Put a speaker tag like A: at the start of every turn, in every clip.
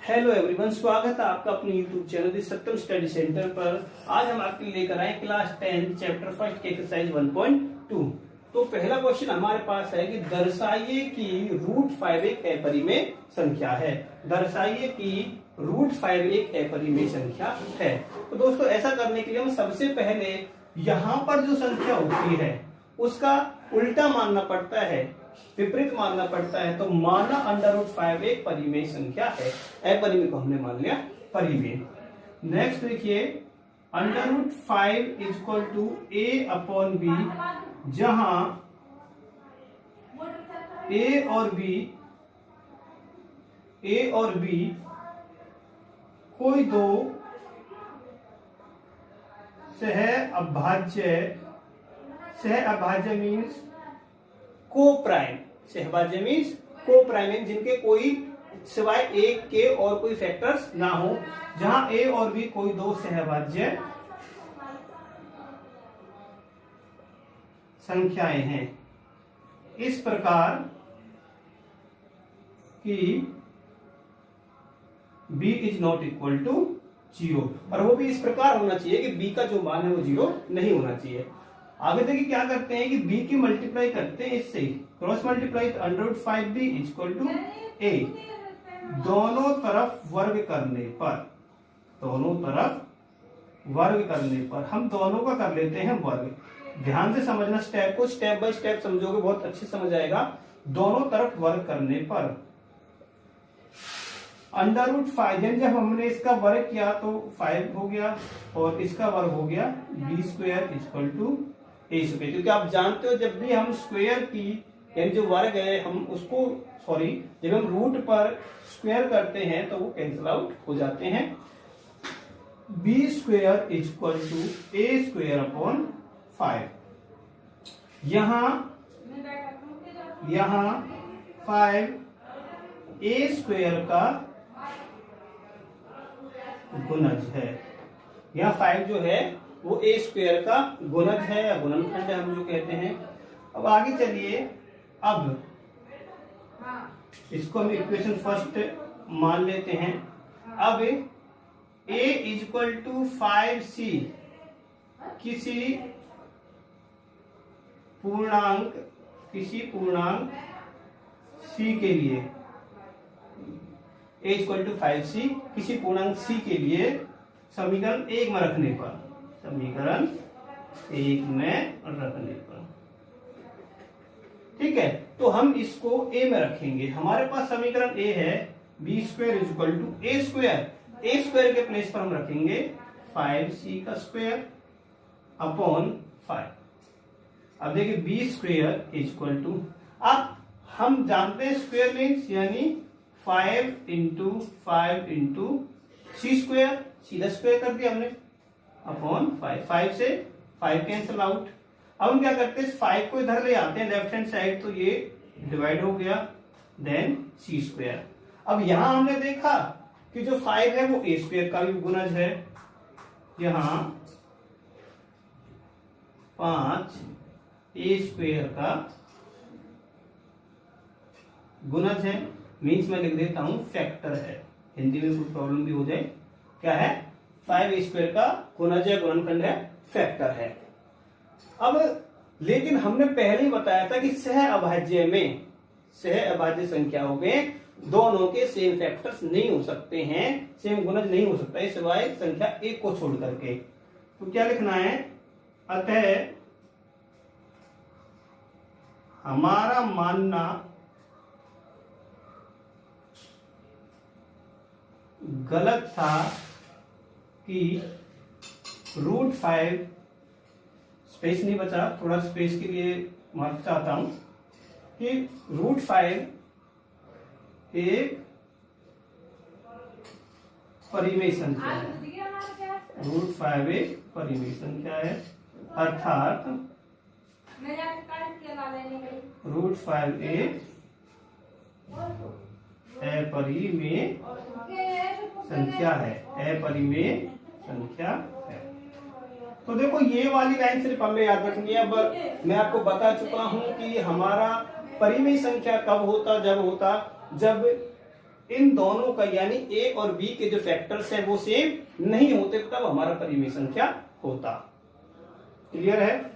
A: Hello everyone, स्वागत है आपका अपने यूट्यूब चैनल दी सत्यम स्टडी सेंटर पर। आज हम आपके लिए लेकर आए क्लास 10 चैप्टर फर्स्ट की एक्सरसाइज 1.2। तो पहला क्वेश्चन हमारे पास है कि दर्शाइए कि √5 एक अपरिमेय संख्या है। दर्शाइए कि √5 एक अपरिमेय संख्या है। तो दोस्तों, ऐसा करने के लिए हम सबसे पहले यहाँ पर जो संख्या होती है उसका उल्टा मानना पड़ता है, विपरीत मानना पड़ता है। तो माना √5 एक परिमेय संख्या है। अपरिमेय को हमने मान लिया परिमेय। नेक्स्ट देखिए, √5 = a/b, जहां a और b कोई दो सह अभाज्य मीन्स को प्राइम। सहभाज्य मीन्स को प्राइम, जिनके कोई सिवाय एक के और कोई फैक्टर्स ना हो। जहां ए और बी कोई दो सहभाज्य संख्याएं हैं, इस प्रकार कि b ≠ 0। और वो भी इस प्रकार होना चाहिए कि b का जो मान है वो 0 नहीं होना चाहिए। आगे देखिए क्या करते हैं कि b की मल्टीप्लाई करते हैं इससे, क्रॉस मल्टीप्लाई। √5b = a, दोनों तरफ वर्ग करने पर हम दोनों का कर लेते हैं वर्ग। ध्यान से समझना, स्टेप को स्टेप बाय स्टेप समझोगे बहुत अच्छे समझ आएगा। दोनों तरफ वर्ग करने पर √5, जब हमने इसका वर्ग किया तो 5 हो गया और इसका वर्ग हो गया b² = a²। क्योंकि आप जानते हो जब भी हम स्क्वायर की यानी जो वर्ग है हम उसको जब हम रूट पर स्क्वायर करते हैं तो वो कैंसिल आउट हो जाते हैं। b² = a²/5। यहां 5 a² का गुणज है। यहाँ 5 जो है वो a² का गुणज है या गुणनखंड है, हम जो कहते हैं। अब आगे चलिए, अब इसको हम इक्वेशन फर्स्ट मान लेते हैं। अब a = 5c किसी पूर्णांक c के लिए, a = 5c किसी पूर्णांक c के लिए समीकरण 1 में रखने पर, ठीक है। तो हम इसको a में रखेंगे। हमारे पास समीकरण a है b² = a²। के प्लेस पर हम रखेंगे 5c² / 5। अब देखिए b² अब हम जानते हैं स्क्वायर मीन्स यानी 5 × 5 × c², सीधा स्क्वायर कर दिया हमने /5। 5 से 5 कैंसिल आउट। अब हम क्या करते हैं, 5 को इधर ले आते हैं लेफ्ट हैंड साइड, तो ये डिवाइड हो गया, देन c²। अब यहां हमने देखा कि जो 5 है वो a² का भी गुणज है। यहां 5 a² का गुणज है, मीन्स मैं लिख देता हूं फैक्टर है। हिंदी में कुछ प्रॉब्लम भी हो जाए, क्या है, 5 a² का गुणज है, गुणनखंड है, फैक्टर है। अब लेकिन हमने पहले ही बताया था कि सह अभाज्य संख्याओं में दोनों के सेम फैक्टर्स नहीं हो सकते हैं, सेम गुणज नहीं हो सकता है, सिवाय संख्या 1 को छोड़ करके। तो क्या लिखना है, अतः हमारा मानना गलत था कि √5, स्पेस नहीं बचा, थोड़ा स्पेस के लिए माफी चाहता हूं, कि √5 एक परिमेय संख्या है। √5 एक परिमेय संख्या है, अर्थात √5 एक अपरिमेय संख्या है, अपरिमेय संख्या है। तो देखो ये वाली लाइन सिर्फ हमें याद रखनी है। अब मैं आपको बता चुका हूं कि हमारा परिमेय संख्या कब होता, जब इन दोनों का यानी ए और बी के जो फैक्टर्स हैं वो सेम नहीं होते, तब हमारा परिमेय संख्या होता। क्लियर है?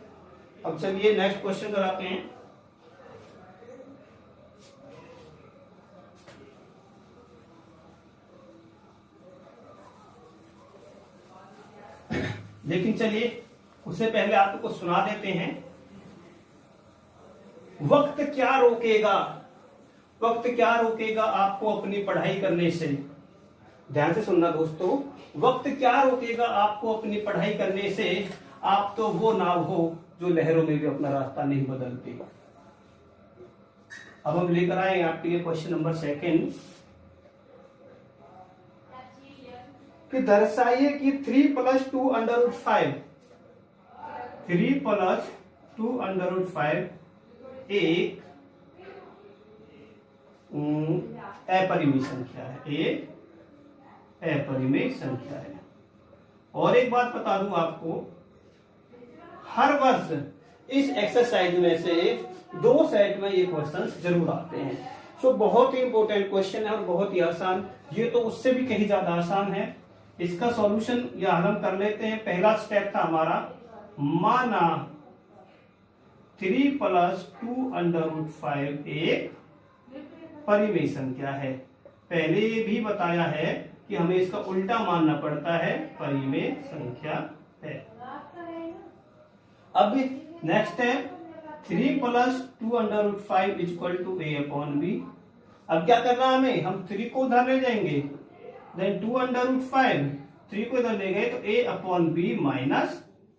A: अब चलिए नेक्स्ट क्वेश्चन कराते हैं। लेकिन चलिए उससे पहले आपको सुना देते हैं। वक्त क्या रोकेगा, वक्त क्या रोकेगा आपको अपनी पढ़ाई करने से? ध्यान से सुनना दोस्तों, वक्त क्या रोकेगा आपको अपनी पढ़ाई करने से? आप तो वो नाव हो जो लहरों में भी अपना रास्ता नहीं बदलती। अब हम लेकर आए आपके लिए क्वेश्चन नंबर 2 कि दर्शाइए कि 3 + 2 √ 5 3 + 2 √ 5 एक अपरिमेय संख्या है, एक अपरिमेय संख्या है। और एक बात बता दूं आपको, हर वर्ष इस एक्सरसाइज में से 2 सेट में ये क्वेश्चंस जरूर आते हैं। सो बहुत ही इंपॉर्टेंट क्वेश्चन है और बहुत ही आसान, ये तो उससे भी कहीं ज्यादा आसान है। इसका सॉल्यूशन या हल हम कर लेते हैं। पहला स्टेप था हमारा, माना 3 + 2 √ 5 एक परिमेय संख्या है। पहले ये भी बताया है कि हमें इसका उल्टा मानना पड़ता है, परिमेय संख्या है। अब नेक्स्ट है 3 + 2 √ 5 = a/b। अब क्या करना है हमें, हम 3 को उधर ले जाएंगे, देन 2 √ 5, 3 को इधर ले गए तो a/b -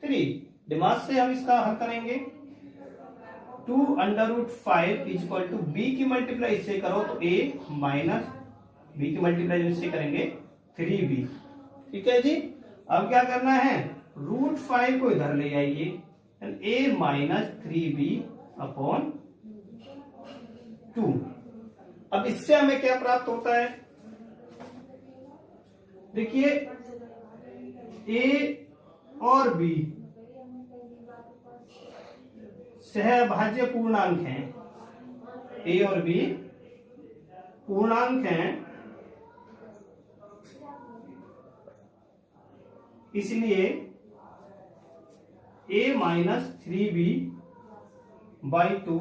A: 3। दिमाग से हम इसका हल करेंगे। 2 √ 5 = b की मल्टीप्लाई इससे करो तो a - b की मल्टीप्लाई इससे करेंगे 3b। ठीक है जी। अब क्या करना है, √5 को इधर ले आइए, a - 3b/2। अब इससे हमें क्या प्राप्त होता है, देखिए a और b सहभाज्य पूर्णांक हैं, a और b पूर्णांक हैं, इसलिए a - 3b/2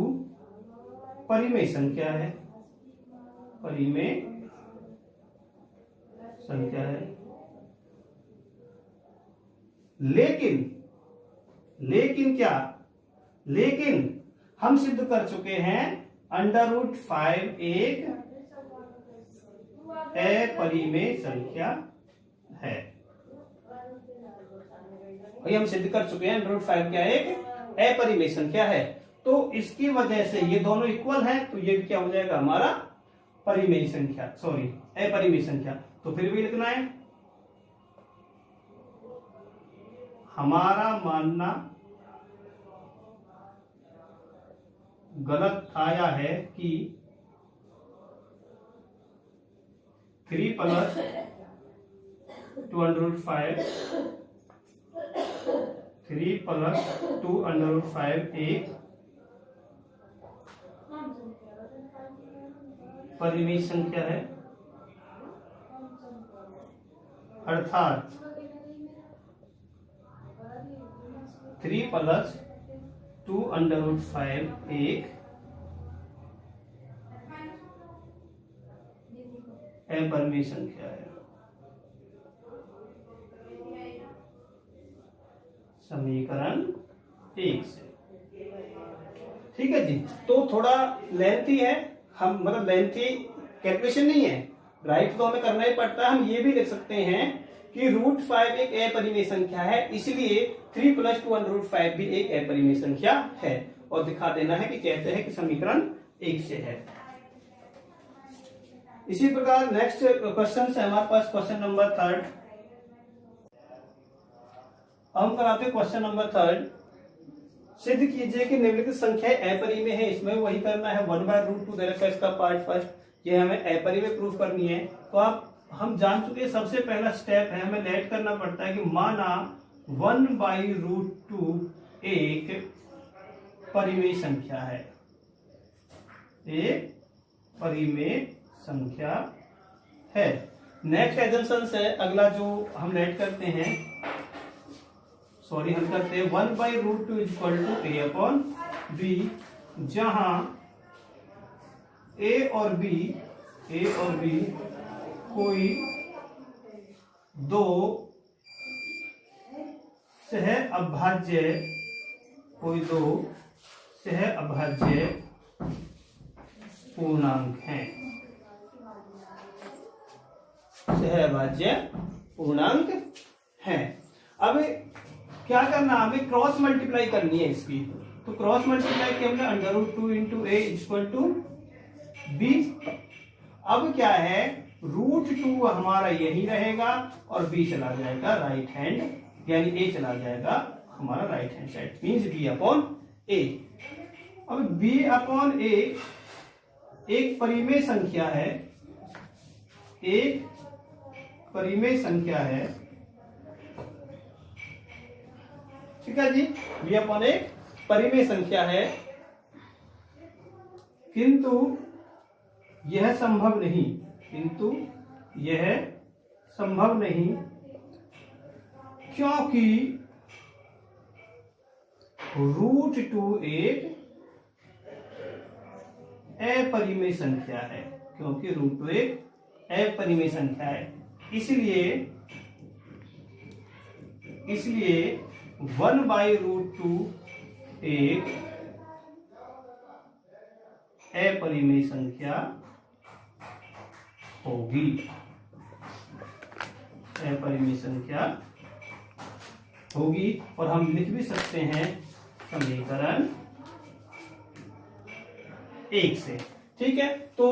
A: परिमेय संख्या है, परिमेय संख्या है। लेकिन क्या, लेकिन हम सिद्ध कर चुके हैं √5 एक अपरिमेय संख्या है। वही हम सिद्ध कर चुके हैं, √5 क्या एक अपरिमेय संख्या है। तो इसकी वजह से ये दोनों इक्वल हैं, तो ये क्या हो जाएगा हमारा परिमेय संख्या, सॉरी अपरिमेय संख्या। तो फिर भी लिखना है, हमारा मानना गलत आया है कि 3 + 2 √ 5 3 + 2 √ 5 एक परिमेय संख्या है, अर्थात 3 + 2 √ 5 एक अपरिमेय संख्या है। समीकरण 1 से। ठीक है जी। तो थोड़ा लेंथी है, हम मतलब लेंथी कैलकुलेशन नहीं है, राइट तो हमें करना ही पड़ता है। हम ये भी लिख सकते हैं कि √5 एक अपरिमेय संख्या है, इसलिए 3 + 2 √ 5 भी एक अपरिमेय संख्या है, और दिखा देना है कि कैसे है कि समीकरण 1 से है। इसी प्रकार नेक्स्ट क्वेश्चन है हमारे पास क्वेश्चन नंबर 3। हम कराते हैं क्वेश्चन नंबर 3। सिद्ध कीजिए कि निम्नलिखित संख्या अपरिमेय है। इसमें वही करना है, 1/√2 दे रखा है इसका पार्ट फर्स्ट। ये हमें अपरिमेय प्रूफ करनी है। तो आप हम जान चुके हैं, सबसे पहला स्टेप है हमें लेट करना पड़ता है कि माना 1/√2 एक परिमेय संख्या है, एक परिमेय संख्या है। नेक्स्ट एजम्पशन है अगला जो हम लेट करते हैं, हम करते हैं 1/√2 equal to a upon b, जहां a और b कोई दो सह अभाज्य पूर्णांक हैं। सहअभाज्य पूर्णांक हैं। अब क्या करना, हमें क्रॉस मल्टीप्लाई करनी है इसकी। तो क्रॉस मल्टीप्लाई की हमने √2 into A equal to B. अब क्या है, √2 हमारा यही रहेगा और b चला जाएगा राइट हैंड, यानी a चला जाएगा हमारा right hand side, means b upon a। अब b अपॉन a एक परिमेय संख्या है, ठीक है जी। b अपॉन एक परिमेय संख्या है, किंतु यह संभव नहीं, क्योंकि √2 एक अपरिमेय संख्या है, इसलिए 1/√2 एक अपरिमेय संख्या होगी, और हम लिख भी सकते हैं समीकरण 1 से। ठीक है, तो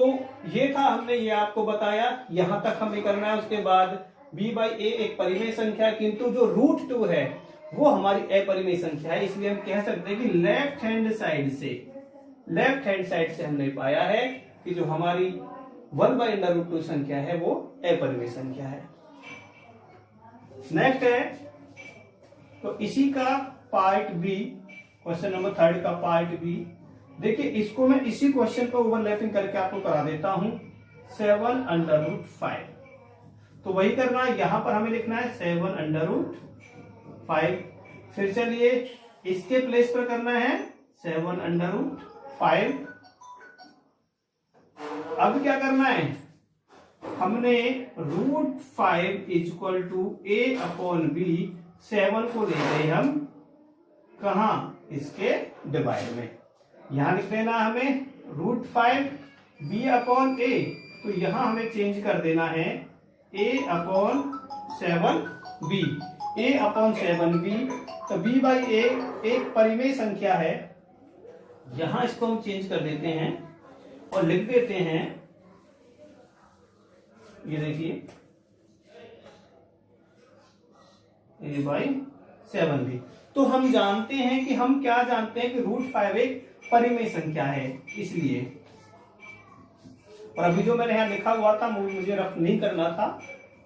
A: ये था, हमने ये आपको बताया, यहां तक हमें करना है। उसके बाद b/a एक परिमेय संख्या, किंतु जो √2 है वो हमारी अपरिमेय संख्या है, इसलिए हम कह सकते हैं कि लेफ्ट हैंड साइड से हमने पाया है कि जो हमारी 1/√2 संख्या है वो अपरिमेय संख्या है। नेक्स्ट है, तो इसी का पार्ट बी, क्वेश्चन नंबर 3 का पार्ट बी। देखिए, इसको मैं इसी क्वेश्चन को ओवरलैपिंग करके आपको करा देता हूं। 7/5, तो वही करना है, यहां पर हमें लिखना है 7/5। फिर चलिए इसके प्लेस पर करना है 7/5। अब क्या करना है, हमने √5 equal to a upon b, 7 को ले गए हम कहा, इसके डिवाइड में। यहां लिख देना हमें √5 b अपॉन a, तो यहां हमें चेंज कर देना है a अपॉन 7b, तो b/a एक परिमेय संख्या है, यहां इसको हम चेंज कर देते हैं और लिख देते हैं, ये देखिए a/7b। तो हम जानते हैं कि √5 एक परिमेय संख्या है, इसलिए। और अभी जो मैंने यहां लिखा हुआ था, मुझे रफ नहीं करना था,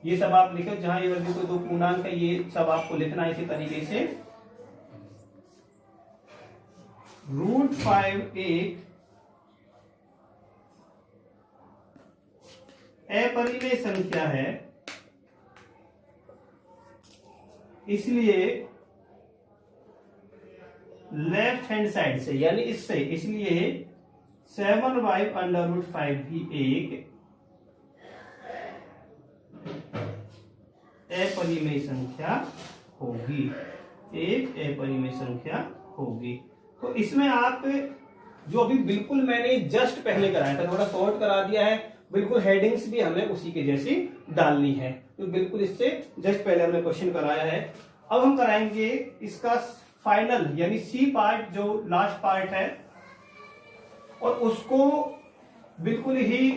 A: ये सब आप लिखे, जहां ये वैल्यू को 2 पूर्णांक है, ये सब आपको लिखना है इसी तरीके से। √5 एक अपरिमेय संख्या है, इसलिए लेफ्ट हैंड साइड से, यानी इससे, इसलिए 7/√5 भी एक अपरिमेय संख्या होगी। तो इसमें आप जो अभी बिल्कुल मैंने जस्ट पहले कराया था, थोड़ा शॉर्ट करा दिया है, बिल्कुल हेडिंग्स भी हमें उसी के जैसी डालनी है, तो बिल्कुल इससे जस्ट पहले हमने क्वेश्चन कराया है। अब हम कराएंगे इसका फाइनल, यानी सी पार्ट, जो लास्ट पार्ट है, और उसको बिल्कुल ही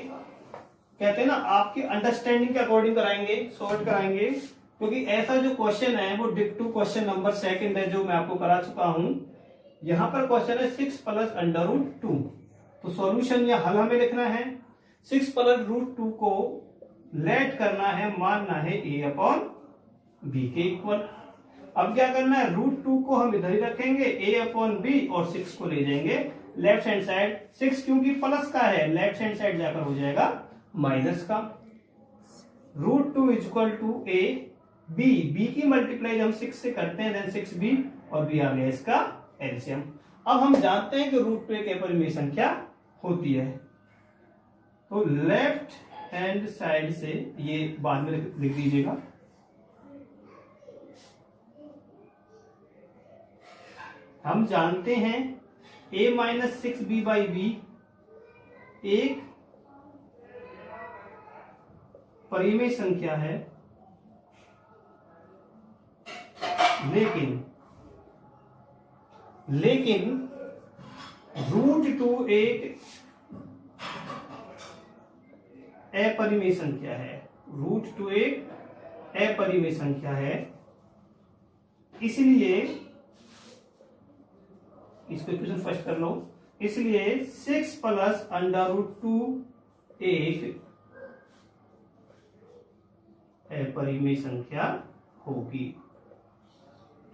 A: कहते हैं ना, आपकी अंडरस्टैंडिंग के अकॉर्डिंग कराएंगे, शॉर्ट कराएंगे, क्योंकि ऐसा जो क्वेश्चन है वो डिक्टू क्वेश्चन नंबर 2 है, जो मैं आपको करा चुका हूं। यहां पर क्वेश्चन है 6 + √2, तो सॉल्यूशन या हल हमें लिखना है। 6 + √2 को लेट करना है, मानना है a अपॉन b के इक्वल। अब क्या करना है, √2 को हम इधर ही रखेंगे, a अपॉन b, और 6 को ले जाएंगे लेफ्ट हैंड साइड। 6 क्योंकि प्लस का है, लेफ्ट हैंड साइड जाकर हो जाएगा माइनस का। √2 इक्वल टू ए बी की मल्टीप्लाई हम 6 से करते हैं, देन 6b और b आ गया इसका एलसीएम। अब हम जानते हैं कि √2 एक अपरिमेय संख्या होती है, तो लेफ्ट हैंड साइड से ये बाद में लिख दीजिएगा। हम जानते हैं a minus 6b by B एक परिमेय संख्या है, लेकिन √2 एक अपरिमेय संख्या है, √2 एक अपरिमेय संख्या है, इसलिए इसको इक्वेशन फर्स्ट कर लो। इसलिए 6 प्लस √2 एक अपरिमेय संख्या होगी,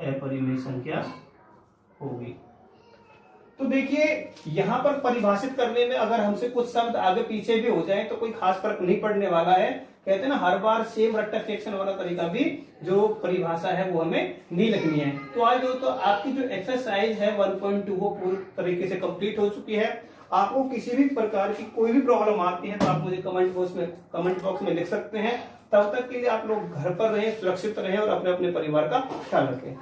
A: अपरिमेय संख्या होगी। तो देखिए यहां पर परिभाषित करने में अगर हमसे कुछ शब्द आगे पीछे भी हो जाए तो कोई खास फर्क नहीं पड़ने वाला है। कहते हैं ना हर बार सेम रट्टा फ्रैक्शन वाला तरीका भी जो परिभाषा है वो हमें नहीं लिखनी है। तो आज तो आपकी जो एक्सरसाइज है 1.2 वो पूरी तरीके से कंप्लीट हो चुकी है। आपको किसी भी प्रकार की कोई भी प्रॉब्लम आती है तो आप मुझे कमेंट बॉक्स में लिख सकते हैं। तब तक के लिए आप लोग घर पर रहें, सुरक्षित रहें और अपने अपने परिवार का ख्याल रखें।